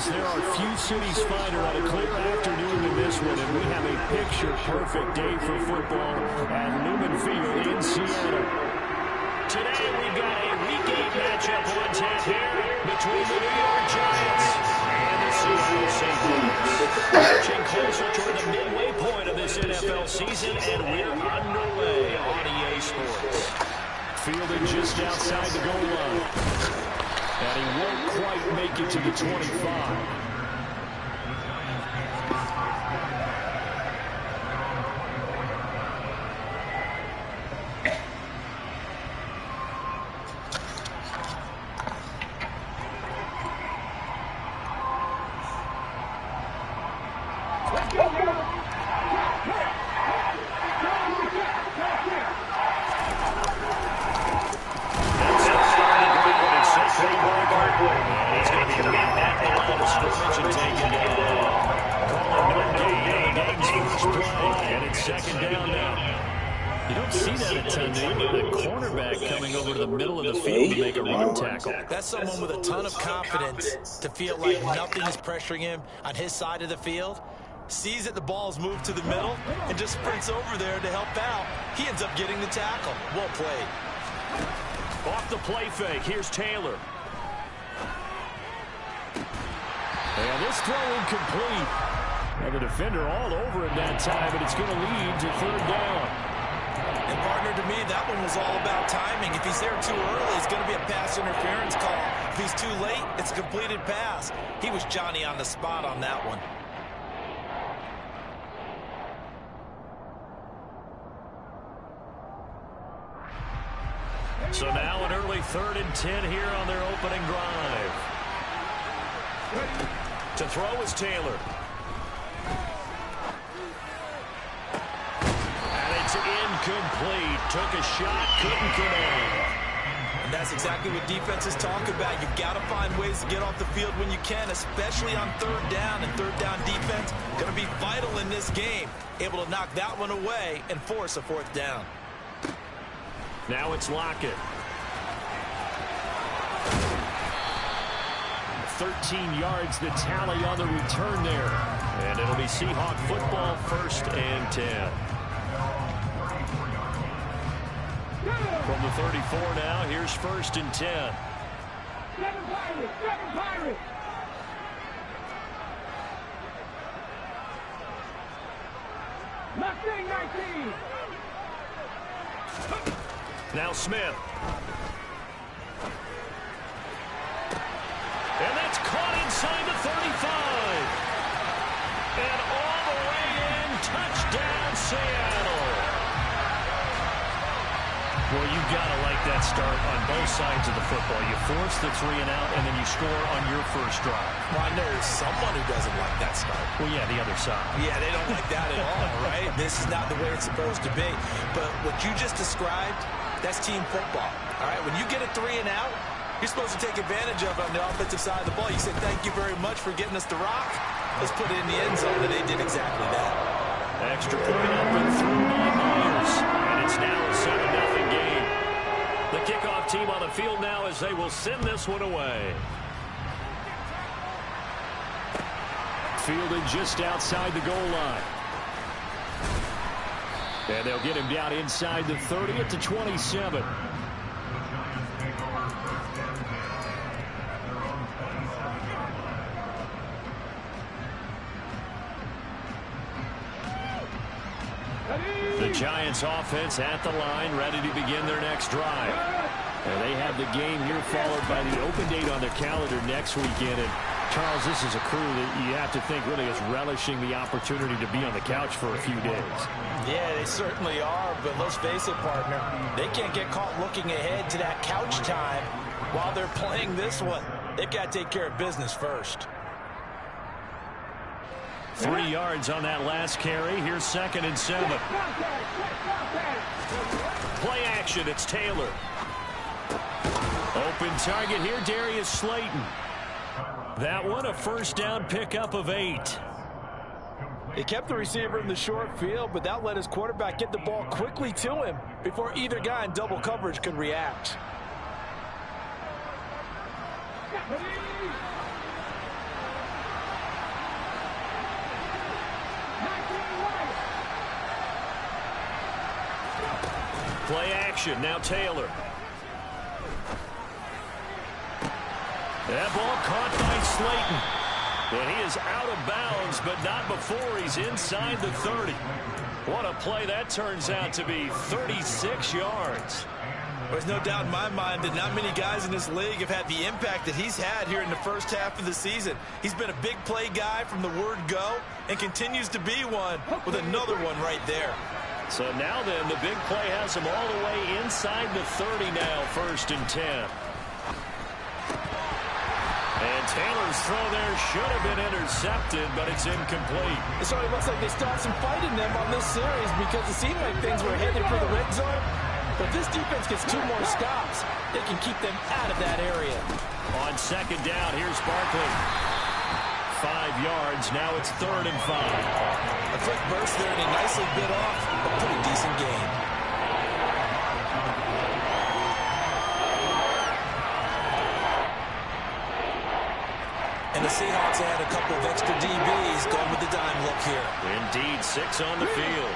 There are few cities finer on a clear afternoon than this one, and we have a picture-perfect day for football at Lumen Field in Seattle. Today we've got a Week 8 matchup on tap here between the New York Giants and the Seattle Seahawks. Marching closer toward the midway point of this NFL season, and we're underway on EA Sports. Fielded just outside the goal line. And he won't quite make it to the 25. That's someone with a ton of confidence to feel like nothing is pressuring him on his side of the field. Sees that the ball's moved to the middle and just sprints over there to help out. He ends up getting the tackle. Well played. Off the play fake. Here's Taylor. And this throw incomplete. And the defender all over him that time, but it's going to lead to third down. And, partner, to me, that one was all about timing. If he's there too early, it's going to be a pass interference call. If he's too late, it's a completed pass. He was Johnny on the spot on that one. So now an early 3rd and 10 here on their opening drive. To throw is Taylor. It's incomplete. Took a shot, couldn't connect. And that's exactly what defenses talk about. You've got to find ways to get off the field when you can, especially on third down. And third down defense going to be vital in this game. Able to knock that one away and force a 4th down. Now it's Lockett. 13 yards the tally on the return there. And it'll be Seahawk football, 1st and 10. From the 34 now, here's 1st and 10. Second Pirate. Mustang 19. Now Smith. And that's caught inside the 35. And all the way in, touchdown Seattle. Well, you've got to like that start on both sides of the football. You force the 3 and out, and then you score on your first drive. Well, I know there's someone who doesn't like that start. Well, yeah, the other side. Yeah, they don't like that at all, right? This is not the way it's supposed to be. But what you just described, that's team football, all right? When you get a 3 and out, you're supposed to take advantage of it on the offensive side of the ball. You say, thank you very much for getting us the rock. Let's put it in the end zone, and they did exactly that. Extra point up and through 9 years, and it's now a 7-0 game. The kickoff team on the field now as they will send this one away. Fielded just outside the goal line. And they'll get him down inside the 30 at the 27. The Giants offense at the line, ready to begin their next drive. And they have the game here followed by the open date on their calendar next weekend. And Charles, this is a crew that you have to think really is relishing the opportunity to be on the couch for a few days. Yeah, they certainly are, but let's face it, partner, they can't get caught looking ahead to that couch time while they're playing this one. They've got to take care of business first. 3 yards on that last carry. Here's 2nd and 7. Play action, it's Taylor. Open target here, Darius Slayton. That one a first down pickup of 8. He kept the receiver in the short field, but that let his quarterback get the ball quickly to him before either guy in double coverage could react. Play action, now Taylor. That ball caught by Slayton. And he is out of bounds, but not before he's inside the 30. What a play that turns out to be, 36 yards. There's no doubt in my mind that not many guys in this league have had the impact that he's had here in the first half of the season. He's been a big play guy from the word go and continues to be one with another one right there. So now then, the big play has him all the way inside the 30 now, 1st and 10. And Taylor's throw there should have been intercepted, but it's incomplete. It certainly looks like they still have some fight in them on this series because it seemed like things were headed for the red zone. But if this defense gets 2 more stops, they can keep them out of that area. On 2nd down, here's Barkley. 5 yards, now it's 3rd and 5. A quick burst there, and he nicely bit off a pretty decent gain. And the Seahawks add a couple of extra DBs going with the dime look here. Indeed, 6 on the field.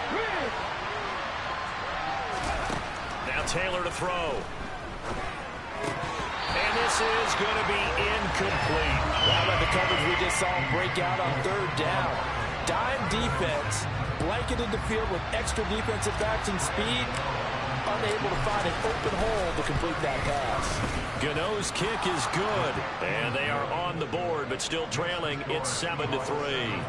Now Taylor to throw. And this is going to be incomplete. How about the coverage we just saw him break out on 3rd down? Dime defense, blanketed the field with extra defensive backs and speed, unable to find an open hole to complete that pass. Gano's kick is good, and they are on the board, but still trailing. It's 7-3.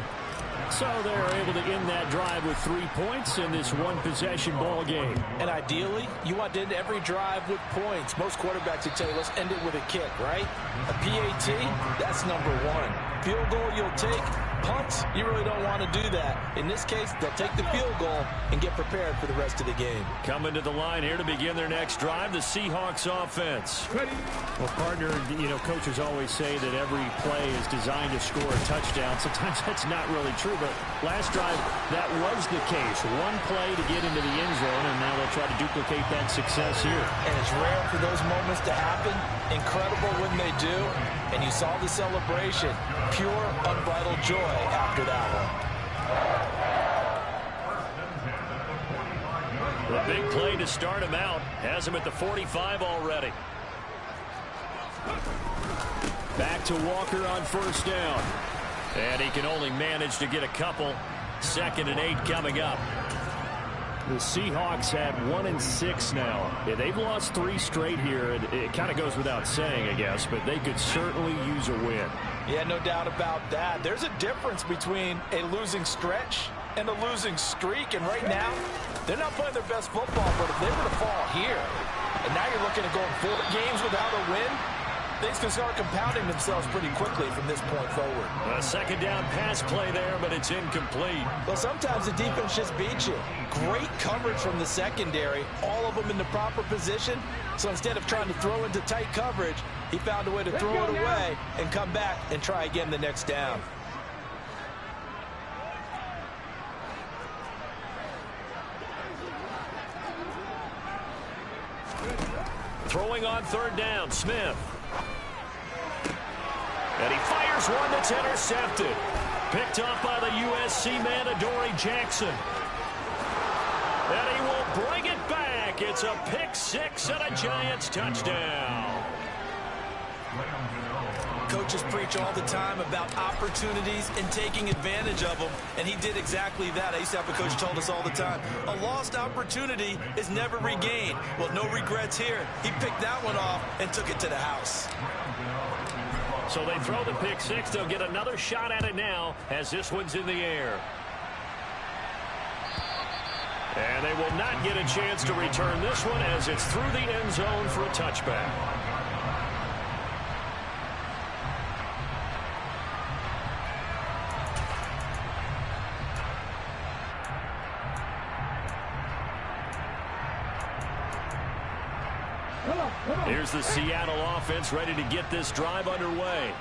So they're able to end that drive with 3 points in this one-possession ball game. And ideally, you want to end every drive with points. Most quarterbacks would tell you, let's end it with a kick, right? A PAT, that's number 1. Field goal you'll take. Punts, you really don't want to do that. In this case, they'll take the field goal and get prepared for the rest of the game. Coming to the line here to begin their next drive, the Seahawks offense. Well, partner, you know, coaches always say that every play is designed to score a touchdown. Sometimes that's not really true, but last drive, that was the case. One play to get into the end zone, and now they'll try to duplicate that success here. And it's rare for those moments to happen. Incredible when they do. And you saw the celebration. Pure, unbridled joy after that one. The big play to start him out has him at the 45 already. Back to Walker on 1st down. And he can only manage to get a couple. 2nd and 8 coming up. The Seahawks have 1-6 now. Yeah, they've lost 3 straight here. It kind of goes without saying, I guess, but they could certainly use a win. Yeah, no doubt about that. There's a difference between a losing stretch and a losing streak, and right now, they're not playing their best football, but if they were to fall here, and now you're looking at going 4 games without a win, things can start compounding themselves pretty quickly from this point forward. A 2nd down pass play there, but it's incomplete. Well, sometimes the defense just beats you. Great coverage from the secondary, all of them in the proper position. So instead of trying to throw into tight coverage, he found a way to throw it away and come back and try again the next down. Throwing on 3rd down, Smith. And he fires one that's intercepted. Picked off by the USC man, Adoree Jackson. And he will bring it back. It's a pick 6 and a Giants touchdown. Coaches preach all the time about opportunities and taking advantage of them, and he did exactly that. I used to have a coach told us all the time, a lost opportunity is never regained. Well, no regrets here. He picked that one off and took it to the house. So they throw the pick six. They'll get another shot at it now as this one's in the air. And they will not get a chance to return this one as it's through the end zone for a touchback. Here's the Seattle offense ready to get this drive underway.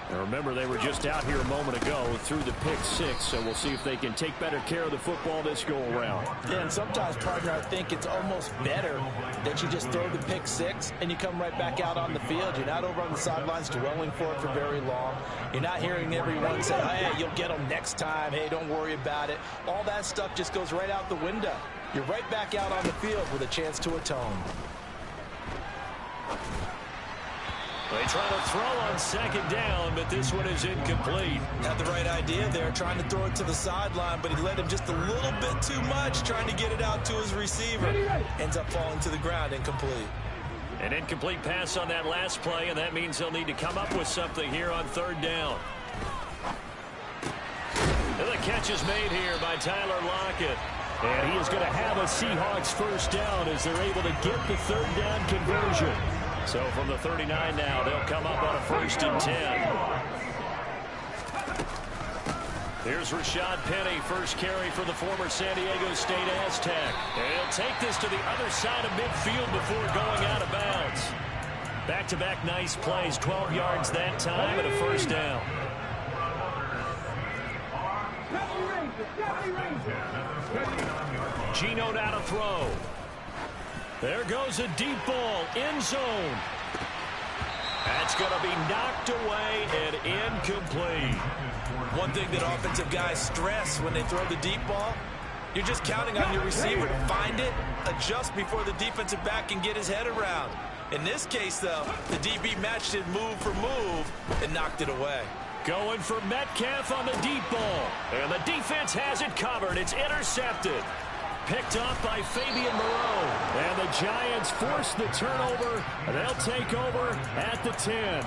And remember, they were just out here a moment ago through the pick six, so we'll see if they can take better care of the football this go-around. Yeah, and sometimes, partner, I think it's almost better that you just throw the pick six and you come right back out on the field. You're not over on the sidelines dwelling for it for very long. You're not hearing everyone say, hey, you'll get them next time. Hey, don't worry about it. All that stuff just goes right out the window. You're right back out on the field with a chance to atone. They try to throw on second down, but this one is incomplete. Had the right idea there, trying to throw it to the sideline, but he led him just a little bit too much, trying to get it out to his receiver. Ends up falling to the ground, incomplete. An incomplete pass on that last play, and that means they'll need to come up with something here on third down. And the catch is made here by Tyler Lockett. And he is going to have a Seahawks first down as they're able to get the third down conversion. So from the 39 now, they'll come up on a 1st and 10. Here's Rashad Penny, first carry for the former San Diego State Aztec. And he'll take this to the other side of midfield before going out of bounds. Back-to-back nice plays, 12 yards that time and a first down. Geno now to throw. There goes a deep ball, end zone. That's going to be knocked away and incomplete. One thing that offensive guys stress when they throw the deep ball, you're just counting on your receiver to find it, adjust before the defensive back can get his head around. In this case, though, the DB matched it move for move and knocked it away. Going for Metcalf on the deep ball. And the defense has it covered. It's intercepted. Picked off by Fabian Moreau. And the Giants force the turnover. And they'll take over at the 10.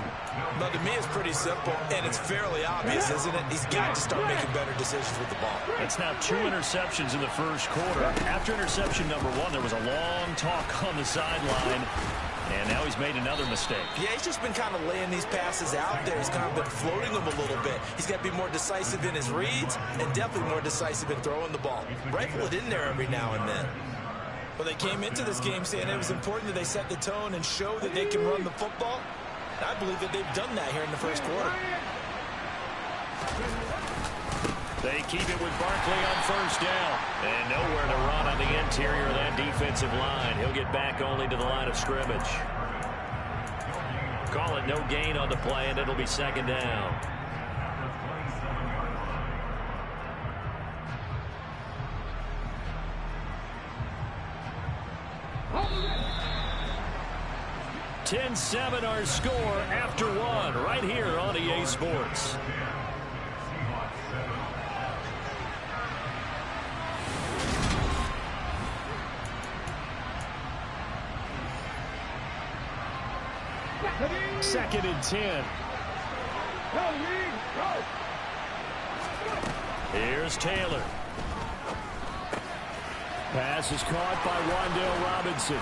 But to me, it's pretty simple, and it's fairly obvious, isn't it? He's got to start making better decisions with the ball. It's now 2 interceptions in the first quarter. After interception number 1, there was a long talk on the sideline. And now he's made another mistake. Yeah, he's just been kind of laying these passes out there. He's kind of been floating them a little bit. He's got to be more decisive in his reads and definitely more decisive in throwing the ball. Rifle it in there every now and then. Well, they came into this game saying it was important that they set the tone and show that they can run the football. And I believe that they've done that here in the first quarter. They keep it with Barkley on first down. And nowhere to run on the interior of that defensive line. He'll get back only to the line of scrimmage. Call it no gain on the play, and it'll be second down. (10-7) our score after 1 right here on EA Sports. Second and 10. Here's Taylor. Pass is caught by Wan'Dale Robinson.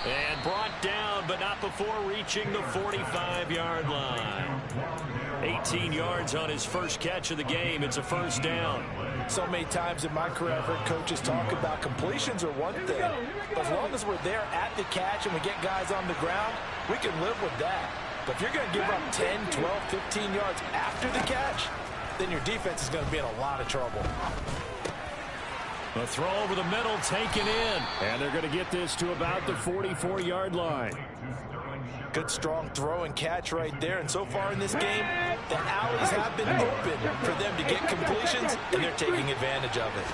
And brought down, but not before reaching the 45-yard line. 18 yards on his first catch of the game. It's a first down. So many times in my career, I've heard coaches talk about completions are one thing. But as long as we're there at the catch and we get guys on the ground, we can live with that. But if you're going to give up 10, 12, 15 yards after the catch, then your defense is going to be in a lot of trouble. A throw over the middle taken in. And they're going to get this to about the 44-yard line. Good, strong throw and catch right there. And so far in this game, the alleys have been open for them to get completions, and they're taking advantage of it.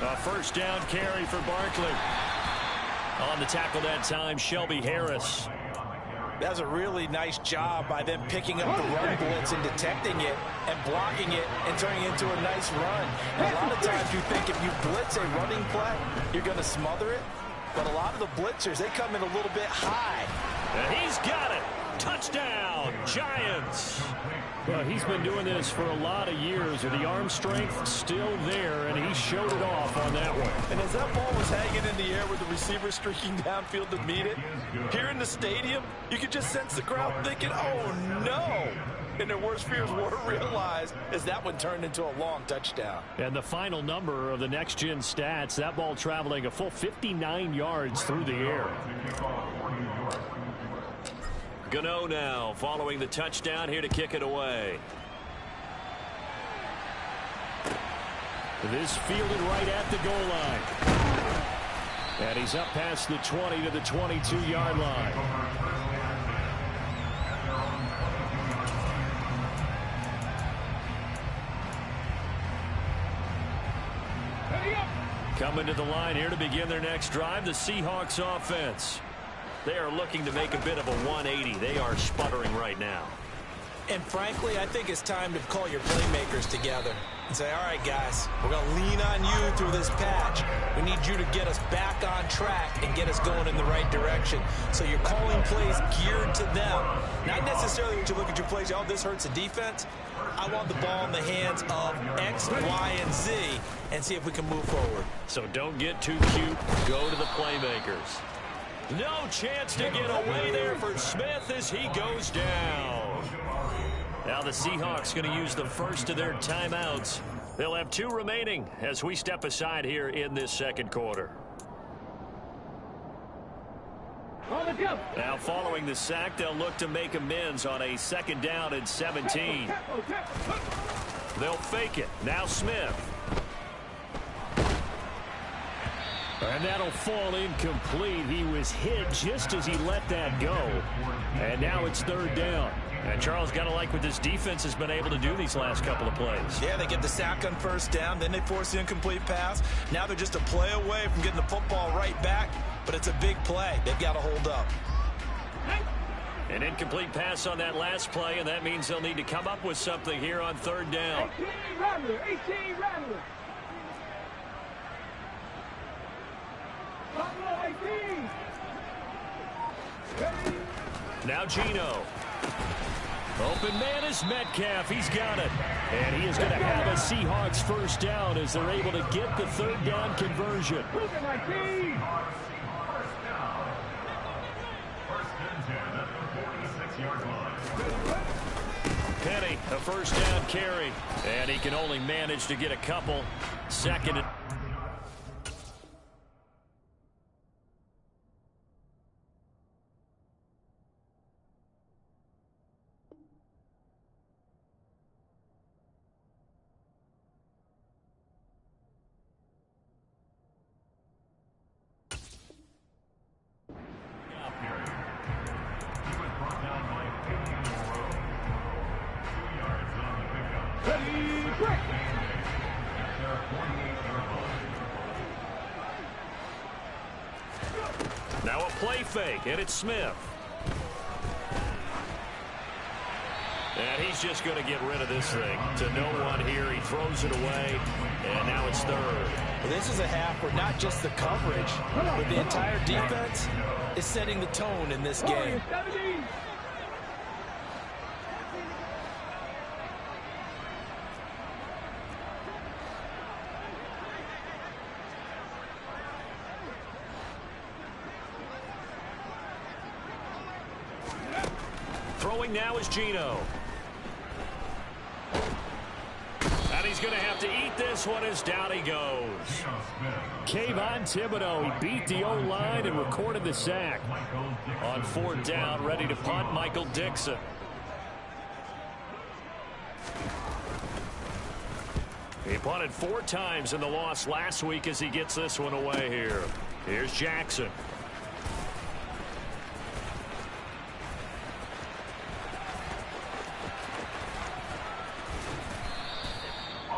A first down carry for Barkley. On the tackle that time, Shelby Harris. That was a really nice job by them picking up the run blitz and detecting it and blocking it and turning it into a nice run. And a lot of times you think if you blitz a running play, you're going to smother it. But a lot of the blitzers, they come in a little bit high. And he's got it. Touchdown, Giants. Well, he's been doing this for a lot of years, and the arm strength still there, and he showed it off on that one. And as that ball was hanging in the air with the receiver streaking downfield to meet it, here in the stadium, you could just sense the crowd thinking, oh, no. And their worst fears were realized as that one turned into a long touchdown. And the final number of the next-gen stats, that ball traveling a full 59 yards through the air. Gano now following the touchdown here to kick it away. This fielded right at the goal line. And he's up past the 20 to the 22-yard line. Coming to the line here to begin their next drive, the Seahawks offense. They are looking to make a bit of a 180. They are sputtering right now. And frankly, I think it's time to call your playmakers together and say, all right, guys, we're going to lean on you through this patch. We need you to get us back on track and get us going in the right direction. So you're calling plays geared to them. Not necessarily when you look at your plays, oh, this hurts the defense. I want the ball in the hands of X, Y, and Z and see if we can move forward. So don't get too cute. Go to the playmakers. No chance to get away there for Smith as he goes down. Now the Seahawks going to use the first of their timeouts. They'll have 2 remaining as we step aside here in this second quarter. Now following the sack, they'll look to make amends on a 2nd down and 17. They'll fake it. Now Smith. And that'll fall incomplete. He was hit just as he let that go. And now it's 3rd down. And Charles, got to like what this defense has been able to do these last couple of plays. Yeah, they get the sack on 1st down, then they force the incomplete pass. Now they're just a play away from getting the football right back, but it's a big play. They've got to hold up. An incomplete pass on that last play, and that means they'll need to come up with something here on 3rd down. 18 Rattler. Now Gino. Open man is Metcalf. He's got it. And he is going to have a Seahawks 1st down as they're able to get the 3rd down conversion. Penny, a 1st down carry. And he can only manage to get a couple. 2nd and now a play fake, and it's Smith. And he's just going to get rid of this thing to no one here. He throws it away, and now it's 3rd. Well, this is a half where not just the coverage, but the entire defense is setting the tone in this game. Throwing now is Gino. And he's going to have to eat this one as down he goes. Kayvon Thibodeau, he beat the O-line and recorded the sack. On 4th down, ready to punt, Michael Dixon. He punted 4 times in the loss last week as he gets this one away here. Here's Jackson.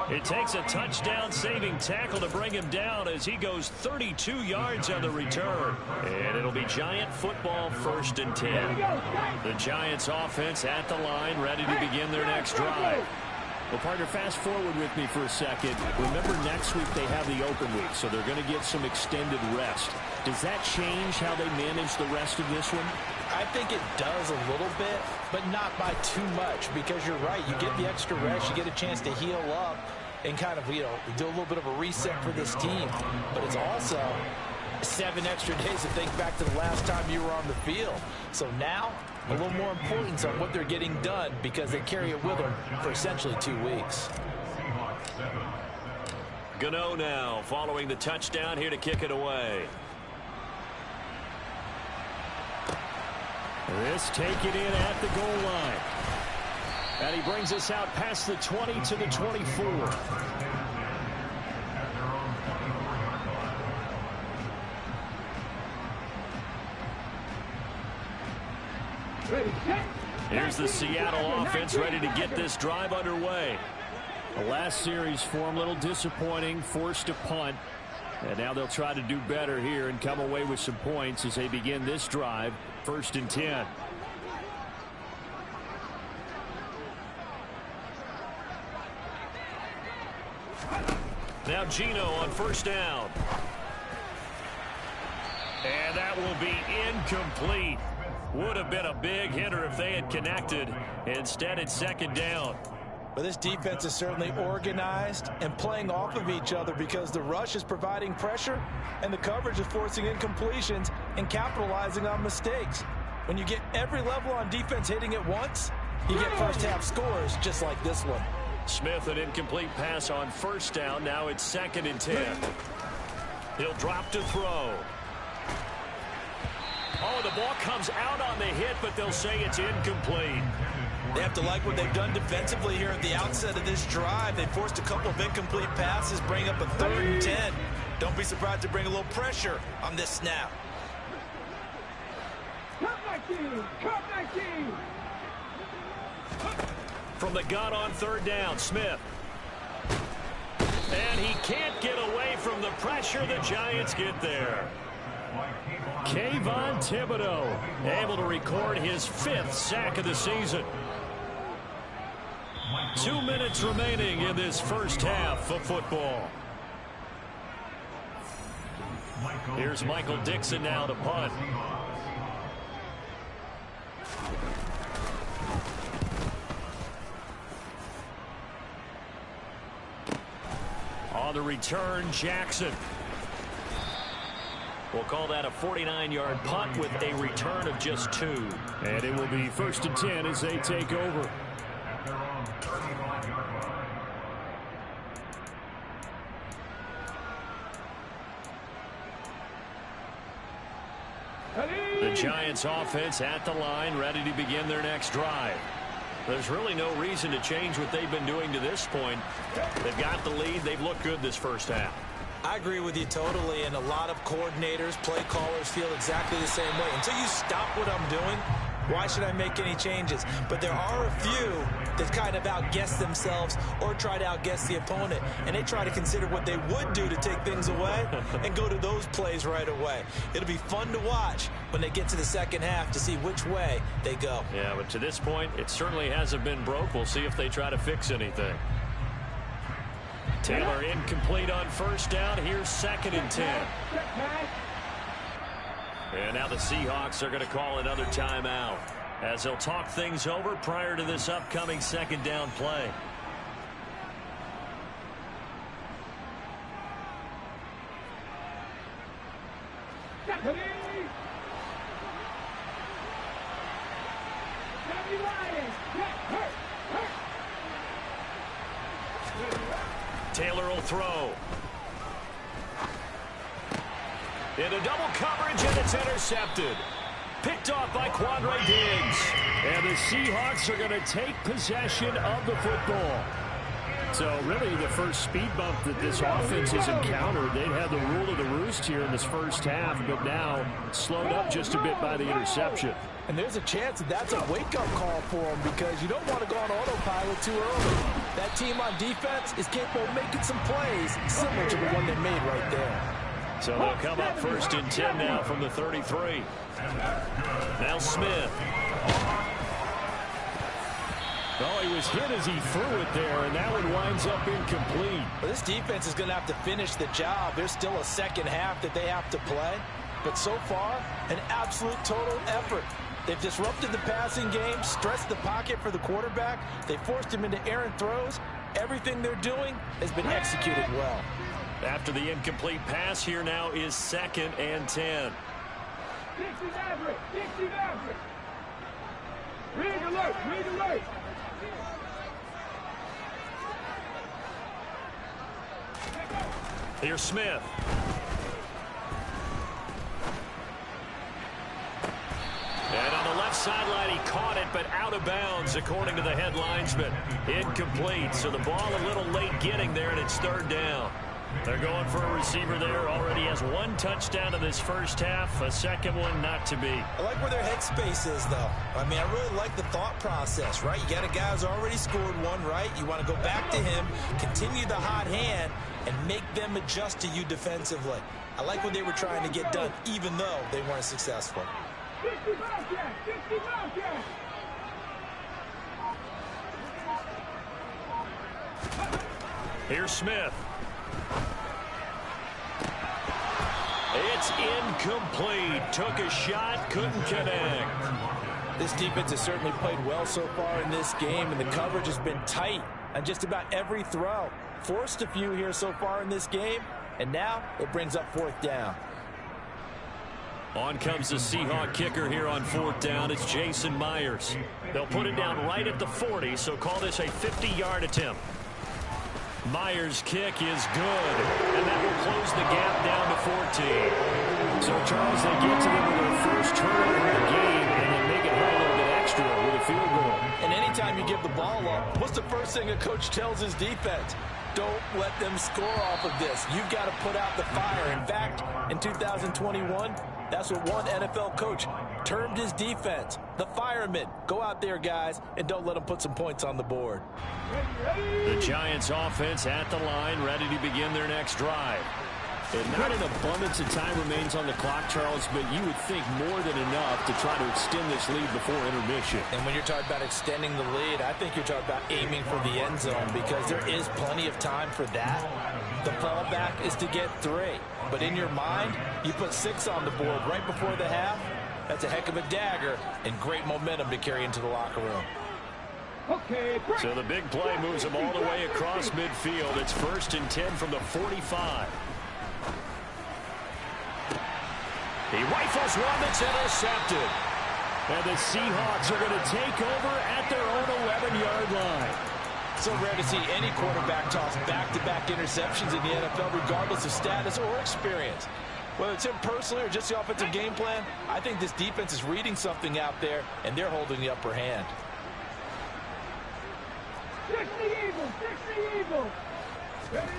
It takes a touchdown-saving tackle to bring him down as he goes 32 yards on the return. And it'll be Giant football 1st and 10. The Giants offense at the line, ready to begin their next drive. Well, partner, fast forward with me for a second. Remember, next week they have the open week, so they're going to get some extended rest. Does that change how they manage the rest of this one? I think it does a little bit, but not by too much, because you're right. You get the extra rest, you get a chance to heal up and kind of, do a little bit of a reset for this team. But it's also 7 extra days to think back to the last time you were on the field. So now, a little more importance on what they're getting done because they carry it with them for essentially 2 weeks. Gano now following the touchdown here to kick it away. This taken in at the goal line. And he brings us out past the 20 to the 24. Here's the Seattle offense ready to get this drive underway. The last series for him, a little disappointing, forced a punt. And now they'll try to do better here and come away with some points as they begin this drive, 1st and 10. Now Gino on 1st down. And that will be incomplete. Would have been a big hitter if they had connected. Instead, it's 2nd down. But this defense is certainly organized and playing off of each other because the rush is providing pressure and the coverage is forcing incompletions and capitalizing on mistakes. When you get every level on defense hitting at once, you get first half scores just like this one. Smith, an incomplete pass on 1st down. Now it's 2nd and 10. He'll drop to throw. Oh, the ball comes out on the hit, but they'll say it's incomplete. They have to like what they've done defensively here at the outset of this drive. They forced a couple of incomplete passes, bring up a 3rd and 10. Don't be surprised to bring a little pressure on this snap. Come back in! Come back in! From the gun on 3rd down, Smith. And he can't get away from the pressure. The Giants get there. Kayvon Thibodeau able to record his 5th sack of the season. 2 minutes remaining in this first half of football. Here's Michael Dixon now to punt. On the return, Jackson. We'll call that a 49-yard punt with a return of just 2. And it will be 1st and 10 as they take over. The Giants offense at the line, ready to begin their next drive. There's really no reason to change what they've been doing to this point. They've got the lead. They've looked good this first half. I agree with you totally, and a lot of coordinators, play callers feel exactly the same way. Until you stop what I'm doing, why should I make any changes? But there are a few that kind of outguess themselves or try to outguess the opponent, and they try to consider what they would do to take things away and go to those plays right away. It'll be fun to watch when they get to the second half to see which way they go. Yeah, but to this point, it certainly hasn't been broke. We'll see if they try to fix anything. Taylor incomplete on 1st down. Here's 2nd and 10. And now the Seahawks are going to call another timeout as they'll talk things over prior to this upcoming 2nd down play. Taylor will throw. Into double coverage, and it's intercepted. Picked off by Quandre Diggs. And the Seahawks are going to take possession of the football. So really the first speed bump that this offense has encountered. They've had the rule of the roost here in this first half, but now slowed up just a bit by the interception. And there's a chance that that's a wake-up call for them because you don't want to go on autopilot too early. That team on defense is capable of making some plays similar to the one they made right there. So they'll come up 1st and 10 now from the 33. Now Smith. Oh, he was hit as he threw it there, and that one winds up incomplete. Well, this defense is going to have to finish the job. There's still a second half that they have to play. But so far, an absolute total effort. They've disrupted the passing game, stressed the pocket for the quarterback. They forced him into errant throws. Everything they're doing has been executed well. After the incomplete pass, here now is 2nd and 10. Dixie Maverick! Dixie Maverick! Rig alert! Rig alert! Here's Smith. And on the left sideline, he caught it, but out of bounds, according to the head linesman. Incomplete, so the ball a little late getting there, and it's 3rd down. They're going for a receiver there. Already has 1 touchdown in this first half. A second one not to be. I like where their headspace is, though. I mean, I really like the thought process, right? You got a guy who's already scored 1, right? You want to go back to him, continue the hot hand, and make them adjust to you defensively. I like what they were trying to get done, even though they weren't successful. 60 Bobcat! 60 Bobcat! Here's Smith. It's incomplete. Took a shot, couldn't connect. This defense has certainly played well so far in this game, and the coverage has been tight on just about every throw. Forced a few here so far in this game, and now it brings up 4th down. On comes the Seahawk kicker here on 4th down. It's Jason Myers. They'll put it down right at the 40, so call this a 50-yard attempt. Myers' kick is good, and that will close the gap down to 14. So, Charles, they get to them with their first turnover of the game, and they make it hurt a little bit extra with a field goal. And anytime you give the ball up, what's the first thing a coach tells his defense? Don't let them score off of this. You've got to put out the fire. In fact, in 2021, that's what one NFL coach termed his defense. The firemen. Go out there, guys, and don't let them put some points on the board. The Giants offense at the line, ready to begin their next drive. And not an abundance of time remains on the clock, Charles, but you would think more than enough to try to extend this lead before intermission. And when you're talking about extending the lead, I think you're talking about aiming for the end zone because there is plenty of time for that. The fallback is to get 3. But in your mind, you put 6 on the board right before the half. That's a heck of a dagger and great momentum to carry into the locker room. Okay, break. So the big play moves them all the way across midfield. It's 1st and 10 from the 45. He rifles one that's intercepted. And the Seahawks are going to take over at their own 11-yard line. So rare to see any quarterback toss back-to-back interceptions in the NFL, regardless of status or experience. Whether it's him personally or just the offensive game plan, I think this defense is reading something out there, and they're holding the upper hand. 60 Eagles! 60 Eagles! Ready?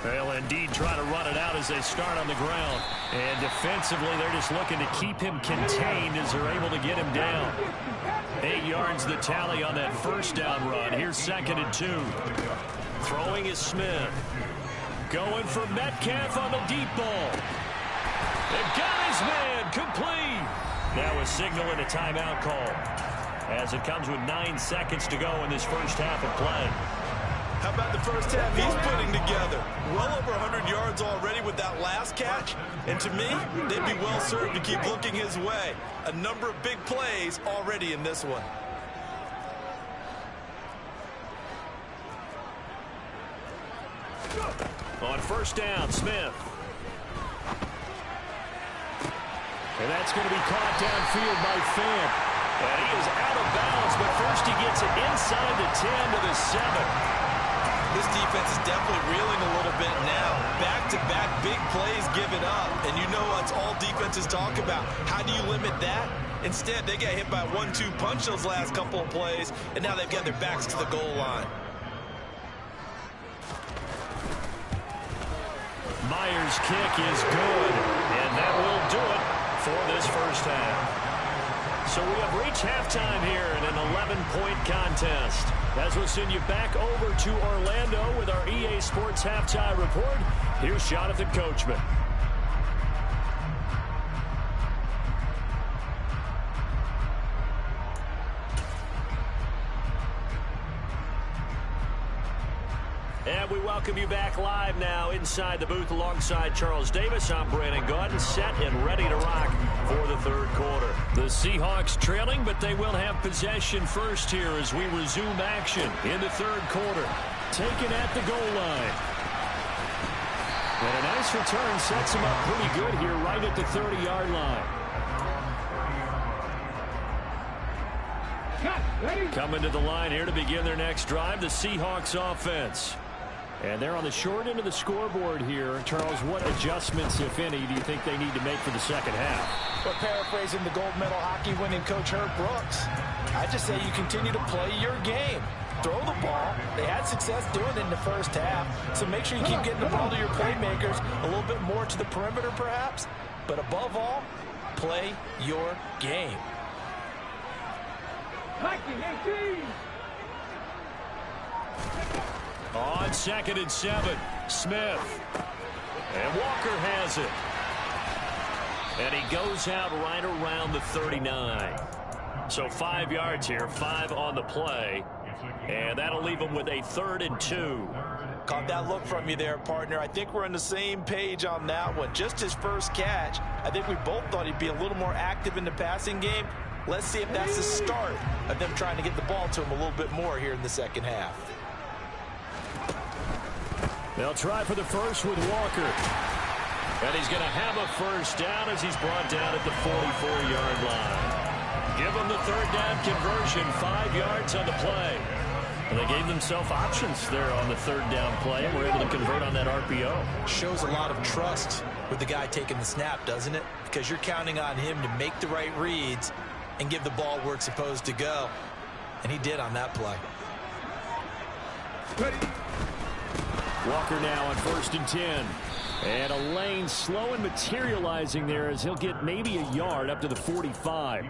They'll indeed try to run it out as they start on the ground. And defensively, they're just looking to keep him contained as they're able to get him down. 8 yards the tally on that first down run. Here's 2nd and 2. Throwing is Smith. Going for Metcalf on the deep ball. They've got his man complete. Now a signal and a timeout call as it comes with 9 seconds to go in this first half of play. How about the first half he's putting together? Well over 100 yards already with that last catch. And to me, they'd be well served to keep looking his way. A number of big plays already in this one. On first down, Smith. And that's going to be caught downfield by Fant. And he is out of bounds, but first he gets it inside the 10 to the 7. This defense is definitely reeling a little bit now. Back-to-back big plays given up. And you know that's all defenses talk about. How do you limit that? Instead, they got hit by a 1-2 punch those last couple of plays, and now they've got their backs to the goal line. Myers' kick is good, and that will do it for this first half. So we have reached halftime here in an 11-point contest. As we'll send you back over to Orlando with our EA Sports Halftime Report, here's Jonathan Coachman. And we welcome you back live now inside the booth alongside Charles Davis. I'm Brandon Gaudin, set and ready to rock for the third quarter. The Seahawks trailing, but they will have possession first here as we resume action in the third quarter. Taken at the goal line. And a nice return sets them up pretty good here right at the 30-yard line. Coming to the line here to begin their next drive, the Seahawks offense. And they're on the short end of the scoreboard here. Charles, what adjustments, if any, do you think they need to make for the second half? Well, paraphrasing the gold medal hockey winning coach Herb Brooks, I just say you continue to play your game. Throw the ball. They had success doing it in the first half, so make sure you keep getting the ball to your playmakers, a little bit more to the perimeter perhaps, but above all, play your game. On 2nd and 7, Smith. And Walker has it. And he goes out right around the 39. So 5 yards here, 5 on the play. And that'll leave him with a 3rd and 2. Caught that look from you there, partner. I think we're on the same page on that one. Just his first catch. I think we both thought he'd be a little more active in the passing game. Let's see if that's the start of them trying to get the ball to him a little bit more here in the second half. They'll try for the first with Walker. And he's going to have a first down as he's brought down at the 44-yard line. Give him the 3rd down conversion, 5 yards on the play. And they gave themselves options there on the 3rd down play and were able to convert on that RPO. Shows a lot of trust with the guy taking the snap, doesn't it? Because you're counting on him to make the right reads and give the ball where it's supposed to go. And he did on that play. Walker now on 1st and 10. And a lane slow and materializing there as he'll get maybe a yard up to the 45.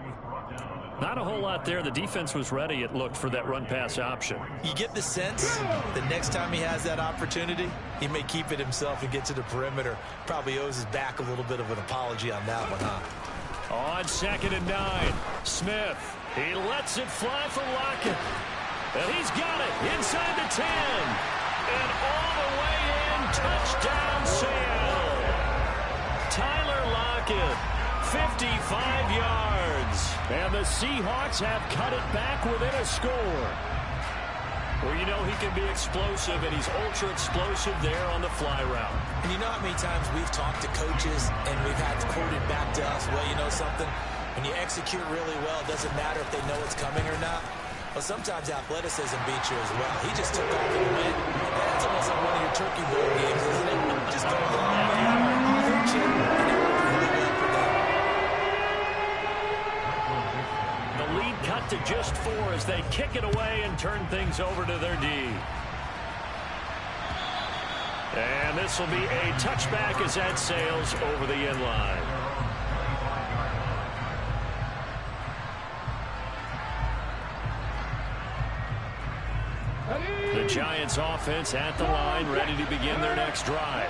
Not a whole lot there. The defense was ready, it looked, for that run-pass option. You get the sense that next time he has that opportunity, he may keep it himself and get to the perimeter. Probably owes his back a little bit of an apology on that one, huh? On 2nd and 9, Smith. He lets it fly for Lockett. And he's got it inside the 10. And all the way in, touchdown Seattle. Tyler Lockett, 55 yards. And the Seahawks have cut it back within a score. Well, you know he can be explosive, and he's ultra-explosive there on the fly route. And you know how many times we've talked to coaches and we've had quoted back to us, well, you know something? When you execute really well, it doesn't matter if they know it's coming or not. Well, sometimes athleticism beats you as well. He just took off and went. That's almost like one of your turkey bowl games, isn't it? Just go long and hammer. Hurt you, and it worked really well for them. The lead cut to just 4 as they kick it away and turn things over to their D. And this will be a touchback as that sails over the end line. The Giants offense at the line, ready to begin their next drive.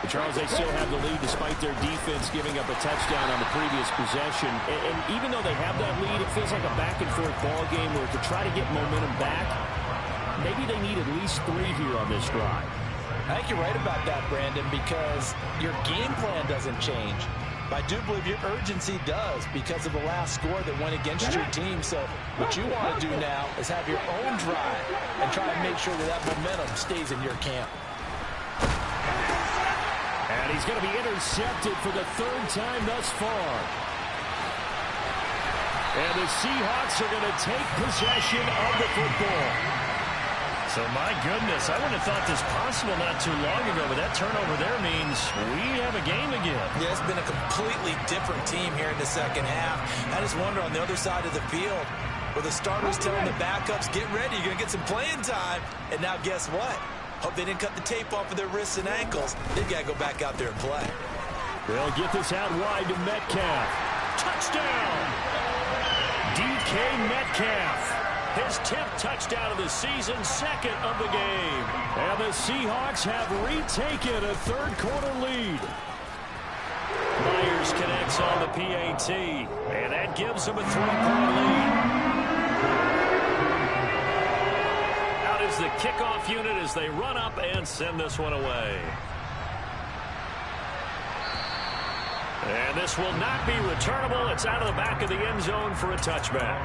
But Charles, they still have the lead despite their defense giving up a touchdown on the previous possession. And even though they have that lead, it feels like a back-and-forth ball game where to try to get momentum back, maybe they need at least 3 here on this drive. I think you're right about that, Brandon, because your game plan doesn't change. But I do believe your urgency does because of the last score that went against your team. So what you want to do now is have your own drive and try to make sure that that momentum stays in your camp. And he's going to be intercepted for the 3rd time thus far. And the Seahawks are going to take possession of the football. So, my goodness, I wouldn't have thought this possible not too long ago, but that turnover there means we have a game again. Yeah, it's been a completely different team here in the second half. I just wonder on the other side of the field, where the starters telling the backups, get ready, you're going to get some playing time. And now guess what? Hope they didn't cut the tape off of their wrists and ankles. They've got to go back out there and play. They'll get this out wide to Metcalf. Touchdown! DK Metcalf. His 10th touchdown of the season, 2nd of the game. And the Seahawks have retaken a 3rd quarter lead. Myers connects on the PAT, and that gives them a 3-point lead. Out is the kickoff unit as they run up and send this one away. And this will not be returnable. It's out of the back of the end zone for a touchback.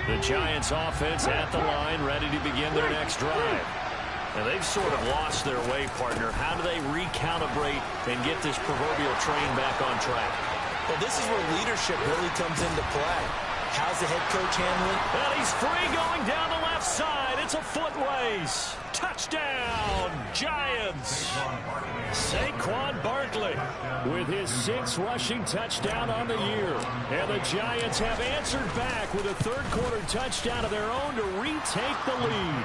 The Giants offense at the line, ready to begin their next drive. And they've sort of lost their way, partner. How do they recalibrate and get this proverbial train back on track? Well, this is where leadership really comes into play. How's the head coach handling? And he's free going down the left side. It's a foot race. Touchdown, Giants. Saquon Barkley with his 6th rushing touchdown on the year. And the Giants have answered back with a third-quarter touchdown of their own to retake the lead.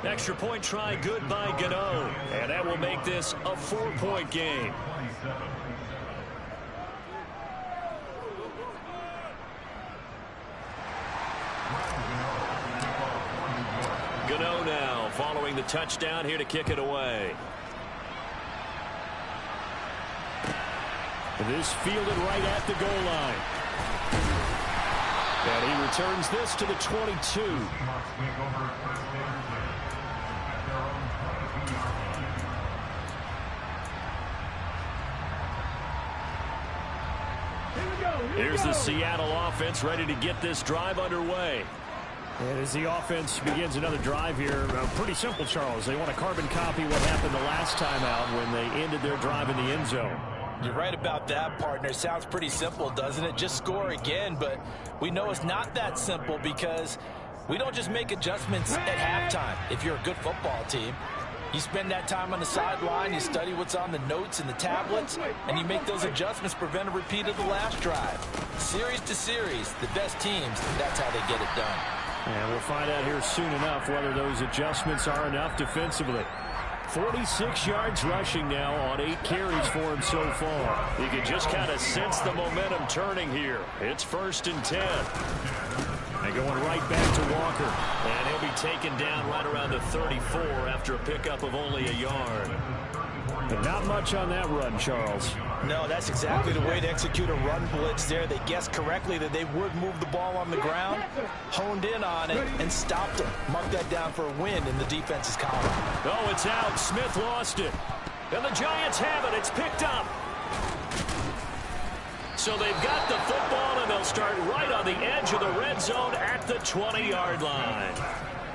Extra point try good by Gano. And that will make this a 4-point game. Gano now following the touchdown here to kick it away. This fielded right at the goal line. And he returns this to the 22. Here's the Seattle offense ready to get this drive underway. And as the offense begins another drive here, pretty simple, Charles. They want to carbon copy what happened the last time out when they ended their drive in the end zone. You're right about that, partner. Sounds pretty simple, doesn't it? Just score again, but we know it's not that simple because we don't just make adjustments at halftime. If you're a good football team, you spend that time on the sideline, you study what's on the notes and the tablets, and you make those adjustments, prevent a repeat of the last drive. Series to series, the best teams, that's how they get it done. And we'll find out here soon enough whether those adjustments are enough defensively. 46 yards rushing now on 8 carries for him so far. You can just kind of sense the momentum turning here. It's 1st and 10. And going right back to Walker. And he'll be taken down right around the 34 after a pickup of only a yard. But not much on that run, Charles. No, that's exactly the way to execute a run blitz there. They guessed correctly that they would move the ball on the ground, honed in on it, and stopped them. Mark that down for a win in the defense's column. Oh, it's out. Smith lost it. And the Giants have it. It's picked up. So they've got the football, and they'll start right on the edge of the red zone at the 20-yard line.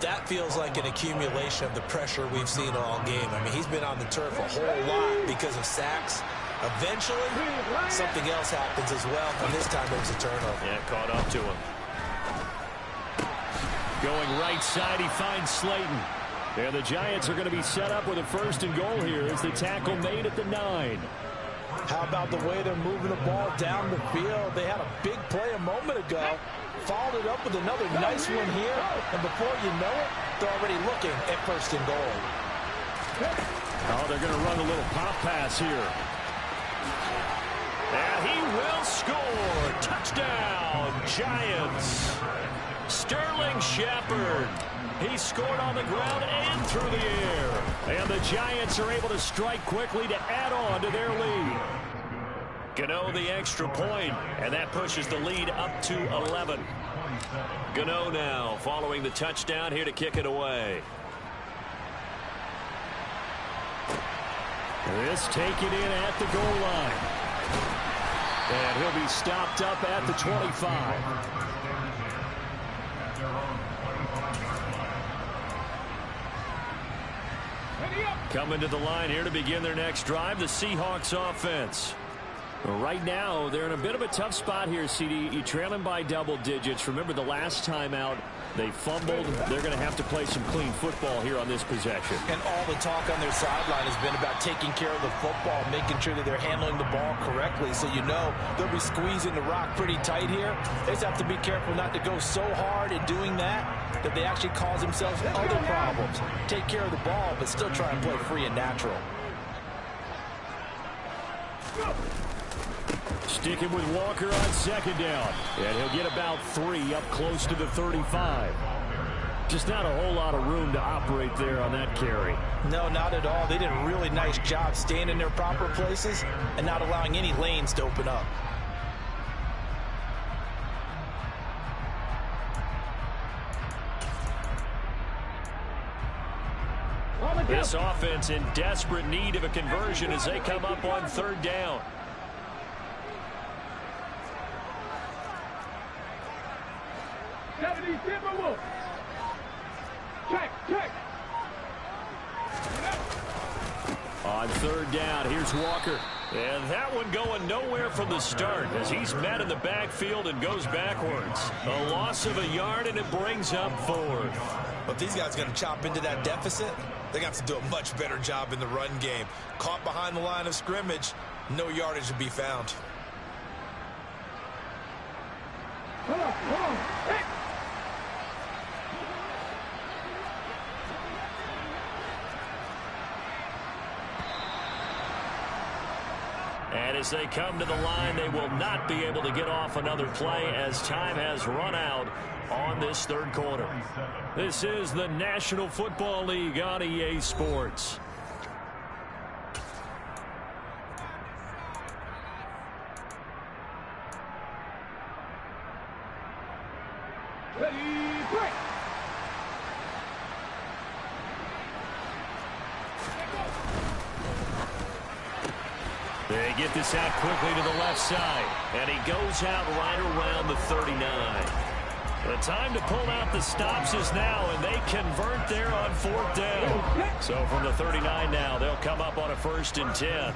That feels like an accumulation of the pressure we've seen all game. I mean, he's been on the turf a whole lot because of sacks. Eventually, something else happens as well, and this time it was a turnover. Yeah, caught up to him. Going right side, he finds Slayton. And the Giants are going to be set up with a 1st and goal here as the tackle made at the 9. How about the way they're moving the ball down the field? They had a big play a moment ago. Followed it up with another nice one here. And before you know it, they're already looking at 1st and goal. Oh, they're going to run a little pop pass here. And he will score. Touchdown, Giants. Sterling Shepard. He scored on the ground and through the air. And the Giants are able to strike quickly to add on to their lead. Gano the extra point, and that pushes the lead up to 11. Gano now following the touchdown here to kick it away. This taken in at the goal line. And he'll be stopped up at the 25. Coming to the line here to begin their next drive, the Seahawks offense. Right now, they're in a bit of a tough spot here, CD. You trail them by double digits. Remember the last time out, they fumbled. They're going to have to play some clean football here on this possession. And all the talk on their sideline has been about taking care of the football, making sure that they're handling the ball correctly. So you know they'll be squeezing the rock pretty tight here. They just have to be careful not to go so hard in doing that they actually cause themselves other problems. Take care of the ball, but still try and play free and natural. Sticking with Walker on 2nd down. And he'll get about 3 up close to the 35. Just not a whole lot of room to operate there on that carry. No, not at all. They did a really nice job staying in their proper places and not allowing any lanes to open up. This offense in desperate need of a conversion as they come up on third down. On third down, here's Walker. And that one going nowhere from the start as he's met in the backfield and goes backwards. A loss of a yard, and it brings up fourth. But these guys are going to chop into that deficit. They got to do a much better job in the run game. Caught behind the line of scrimmage, no yardage to be found. Hold on. Hey. And as they come to the line, they will not be able to get off another play as time has run out on this third quarter. This is the National Football League on EA Sports. Ready, break. They get this out quickly to the left side, and he goes out right around the 39. The time to pull out the stops is now, and they convert there on fourth down. So from the 39 now, they'll come up on a 1st and 10.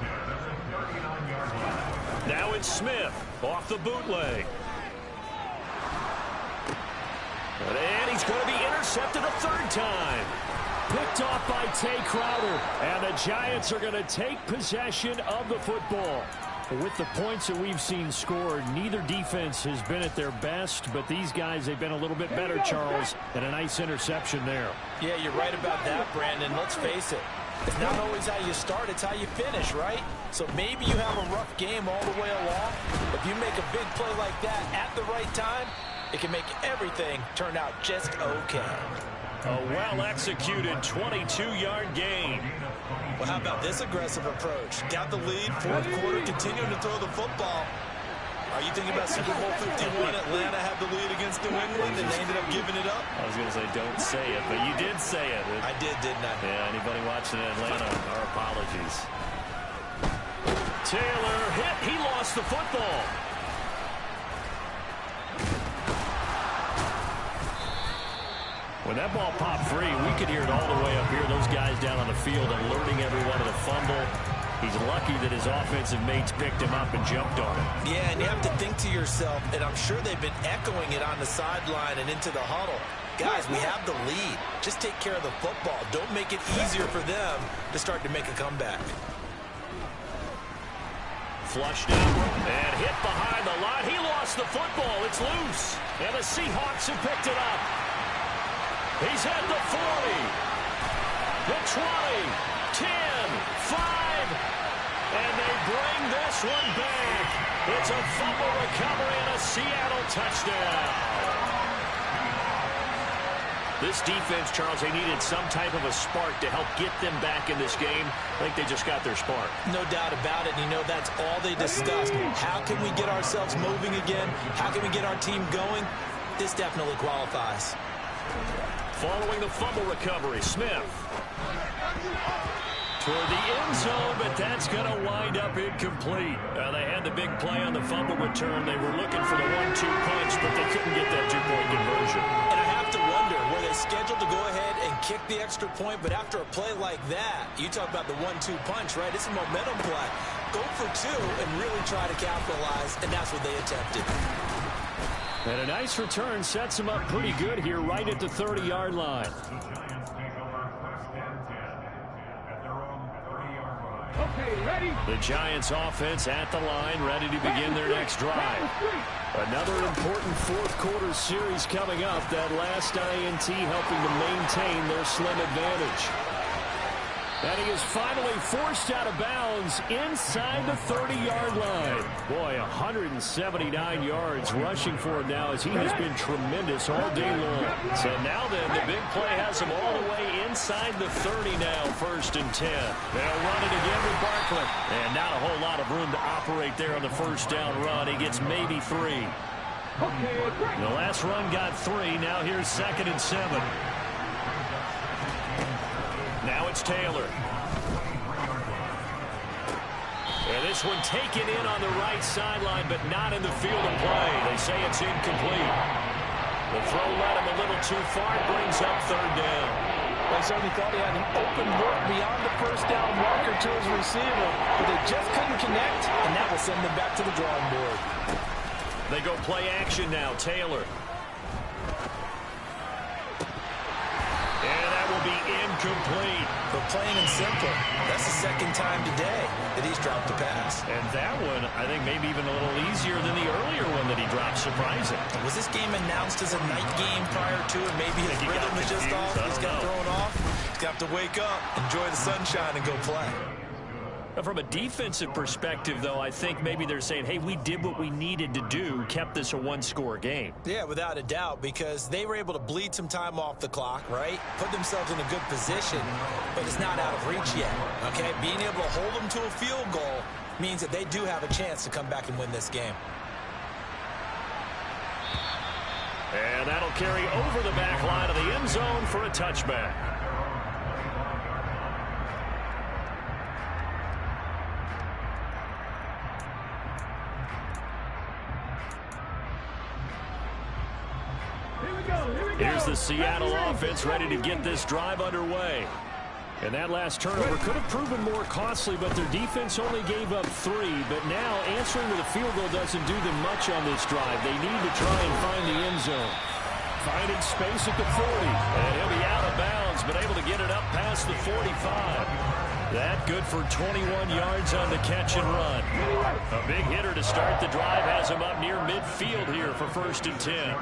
Now it's Smith off the bootleg. And he's going to be intercepted a third time. Picked off by Tay Crowder, and the Giants are going to take possession of the football. With the points that we've seen scored, neither defense has been at their best, but these guys, they've been a little bit better, Charles, and a nice interception there. Yeah, you're right about that, Brandon. Let's face it. It's not always how you start, it's how you finish, right? So maybe you have a rough game all the way along. If you make a big play like that at the right time, it can make everything turn out just okay. A well-executed 22-yard gain. Well, how about this aggressive approach? Got the lead, fourth quarter, continuing to throw the football. Are you thinking about Super Bowl 51? Atlanta had the lead against New England, and they ended up giving it up? I was going to say, don't say it, but you did say it. I did, didn't I? Yeah, anybody watching Atlanta, our apologies. Taylor hit. He lost the football. When that ball popped free, we could hear it all the way up here. Those guys down on the field alerting everyone of the fumble. He's lucky that his offensive mates picked him up and jumped on him. Yeah, and you have to think to yourself, and I'm sure they've been echoing it on the sideline and into the huddle. Guys, we have the lead. Just take care of the football. Don't make it easier for them to start to make a comeback. Flushed out and hit behind the line. He lost the football. It's loose. And the Seahawks have picked it up. He's at the 40, the 20, 10, 5, and they bring this one back. It's a fumble recovery and a Seattle touchdown. This defense, Charles, they needed some type of a spark to help get them back in this game. I think they just got their spark. No doubt about it. You know, that's all they discussed. How can we get ourselves moving again? How can we get our team going? This definitely qualifies. Following the fumble recovery, Smith. Toward the end zone, but that's going to wind up incomplete. They had the big play on the fumble return. They were looking for the 1-2 punch, but they couldn't get that two-point conversion. And I have to wonder, were they scheduled to go ahead and kick the extra point, but after a play like that, you talk about the 1-2 punch, right? It's a momentum play. Go for two and really try to capitalize, and that's what they attempted. And a nice return sets him up pretty good here right at the 30-yard line. Okay, ready? The Giants offense at the line, ready to begin their next drive. Another important fourth quarter series coming up. That last INT helping to maintain their slim advantage. And he is finally forced out of bounds inside the 30-yard line. Boy, 179 yards rushing for him now as he has been tremendous all day long. So now then, the big play has him all the way inside the 30 now, 1st and 10. They'll run it again with Barkley. And not a whole lot of room to operate there on the first down run. He gets maybe 3. The last run got 3. Now here's 2nd and 7. Now it's Taylor. And this one taken in on the right sideline, but not in the field of play. They say it's incomplete. The throw led him a little too far. Brings up third down. They certainly thought he had an open look beyond the first down marker to his receiver, but they just couldn't connect, and that will send them back to the drawing board. They go play action now. Taylor. And that will be incomplete. But plain and simple, that's the second time today that he's dropped a pass. And that one, I think, maybe even a little easier than the earlier one that he dropped. Surprising. Was this game announced as a night game prior to it? Maybe his rhythm was just off. He's got thrown off. He's got to wake up, enjoy the sunshine, and go play. From a defensive perspective, though, I think maybe they're saying, hey, we did what we needed to do, kept this a one-score game. Yeah, without a doubt, because they were able to bleed some time off the clock, right? Put themselves in a good position, but it's not out of reach yet, okay? Being able to hold them to a field goal means that they do have a chance to come back and win this game. And that'll carry over the back line of the end zone for a touchback. Here's the Seattle offense ready to get this drive underway. And that last turnover could have proven more costly, but their defense only gave up 3. But now answering with a field goal doesn't do them much on this drive. They need to try and find the end zone. Finding space at the 40. And he'll be out of bounds, but able to get it up past the 45. That good for 21 yards on the catch and run. A big hitter to start the drive has him up near midfield here for 1st and 10.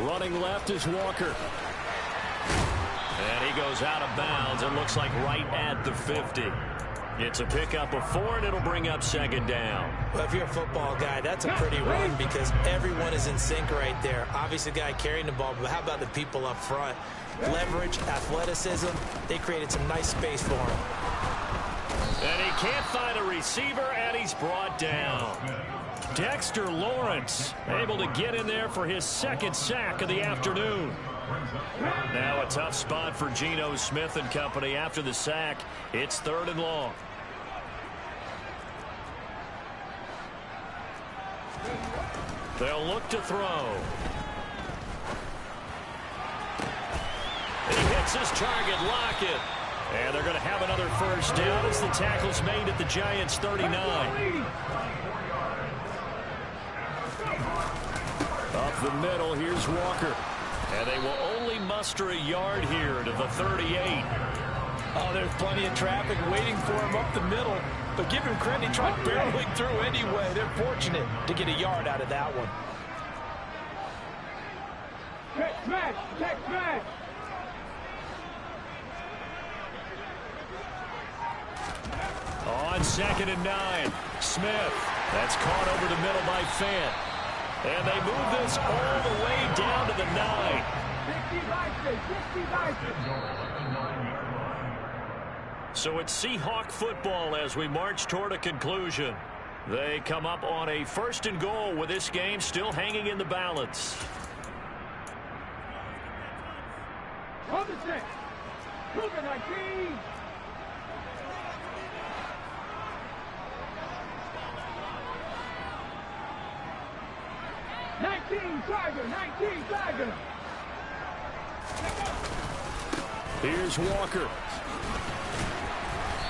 Running left is Walker. And he goes out of bounds. It looks like right at the 50. It's a pickup of 4, and it'll bring up 2nd down. Well, if you're a football guy, that's a pretty run because everyone is in sync right there. Obviously, the guy carrying the ball, but how about the people up front? Leverage, athleticism, they created some nice space for him. And he can't find a receiver, and he's brought down. Dexter Lawrence able to get in there for his 2nd sack of the afternoon. Now a tough spot for Geno Smith and company after the sack. It's 3rd and long. They'll look to throw. He hits his target, Lockett. And they're going to have another 1st down as the tackle's made at the Giants' 39. Up the middle, here's Walker. And they will only muster a yard here to the 38. Oh, there's plenty of traffic waiting for him up the middle. But give him credit, he tried barreling through anyway. They're fortunate to get a yard out of that one. Check smash! Check smash! On 2nd and 9, Smith. That's caught over the middle by Fant. And they move this all the way down to the 9. So it's Seahawk football as we march toward a conclusion. They come up on a 1st and goal with this game still hanging in the balance. On the set. Cougar 19. Tiger. Here's Walker.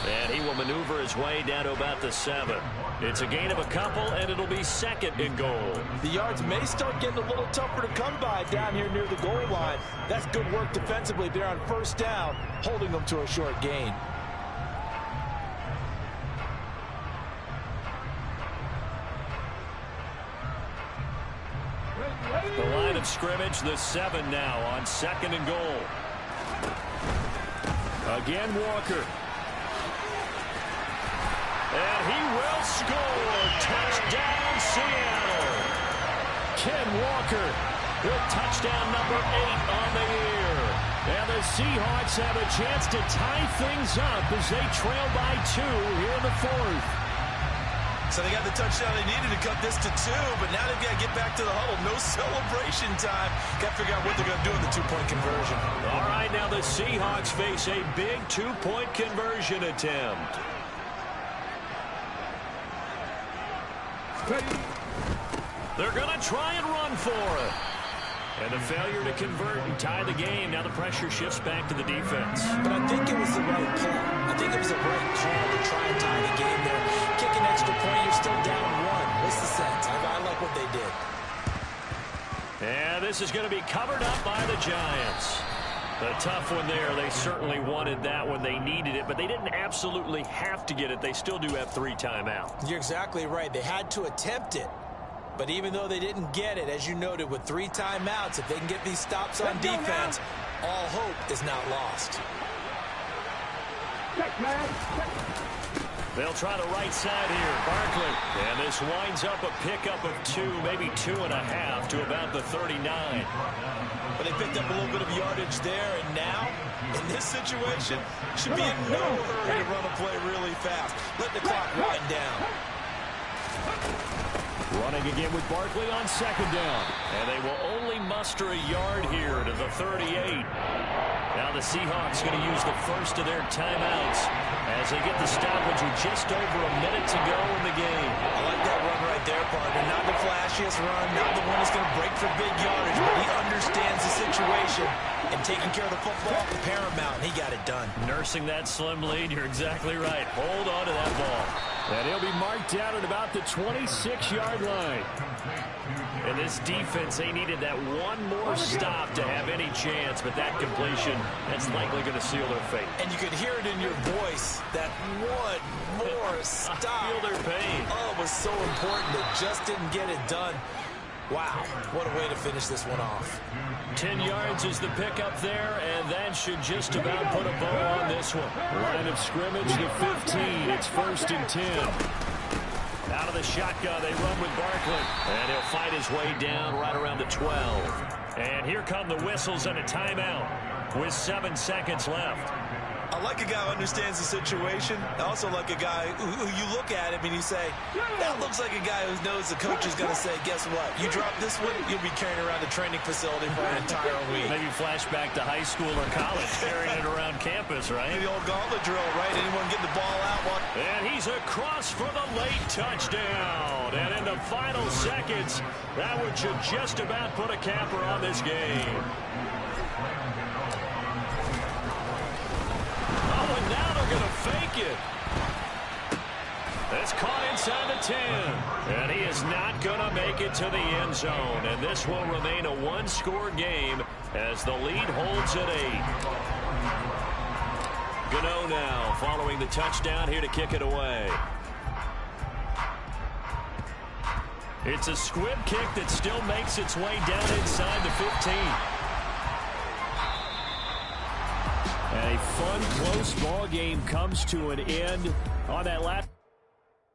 And he will maneuver his way down to about the 7. It's a gain of a couple, and it'll be 2nd and goal. The yards may start getting a little tougher to come by down here near the goal line. That's good work defensively there on 1st down, holding them to a short gain. The line of scrimmage, the 7 now on 2nd and goal. Again, Walker. And he will score. Touchdown, Seattle. Ken Walker with touchdown number 8 on the year. And the Seahawks have a chance to tie things up as they trail by 2 here in the 4th. So they got the touchdown they needed to cut this to 2, but now they've got to get back to the huddle. No celebration time. Got to figure out what they're going to do in the 2-point conversion. All right, now the Seahawks face a big two-point conversion attempt. They're going to try and run for it. And the failure to convert and tie the game. Now the pressure shifts back to the defense. But I think it was the right play. I think it was the right call to try and tie the game there. Kick an extra point, you're still down one. What's the sense? I like what they did. And this is going to be covered up by the Giants. A tough one there. They certainly wanted that when they needed it, but they didn't absolutely have to get it. They still do have 3 timeouts. You're exactly right. They had to attempt it. But even though they didn't get it, as you noted, with 3 timeouts, if they can get these stops on defense, all hope is not lost. They'll try the right side here. Barkley. And this winds up a pickup of 2, maybe 2.5 to about the 39. But they picked up a little bit of yardage there, and now, in this situation, should be in no hurry to run a play really fast. Let the clock wind down. Running again with Barkley on 2nd down. And they will only muster a yard here to the 38. Now the Seahawks going to use the first of their timeouts as they get the stoppage with just over a minute to go in the game. I like that run right there, partner. Not the flashiest run, not the one that's going to break for big yardage, but he understands the situation, and taking care of the football is paramount, and he got it done. Nursing that slim lead, you're exactly right. Hold on to that ball. And he'll be marked down at about the 26-yard line. And this defense, they needed that one more stop to have any chance, but that completion, that's likely going to seal their fate. And you could hear it in your voice, that one more stop. Feel their pain. Oh, it was so important. They just didn't get it done. Wow, what a way to finish this one off. 10 yards is the pickup there, and that should just about put a bow on this one. Line of scrimmage, the 15. It's 1st and 10. Out of the shotgun, they run with Barkley. And he'll fight his way down right around the 12. And here come the whistles and a timeout with 7 seconds left. I like a guy who understands the situation. I also like a guy who you look at him and you say, that looks like a guy who knows the coach is going to say, guess what? You drop this one, you'll be carrying around the training facility for an entire week. Maybe flashback to high school or college, carrying it around campus, right? The old gauntlet drill, right? Anyone getting the ball out? And he's across for the late touchdown. And in the final seconds, that one should just about put a capper on this game. Going to fake it. That's caught inside the 10. And he is not going to make it to the end zone. And this will remain a one-score game as the lead holds at 8. Gano now following the touchdown here to kick it away. It's a squib kick that still makes its way down inside the 15. A fun, close ball game comes to an end on that last.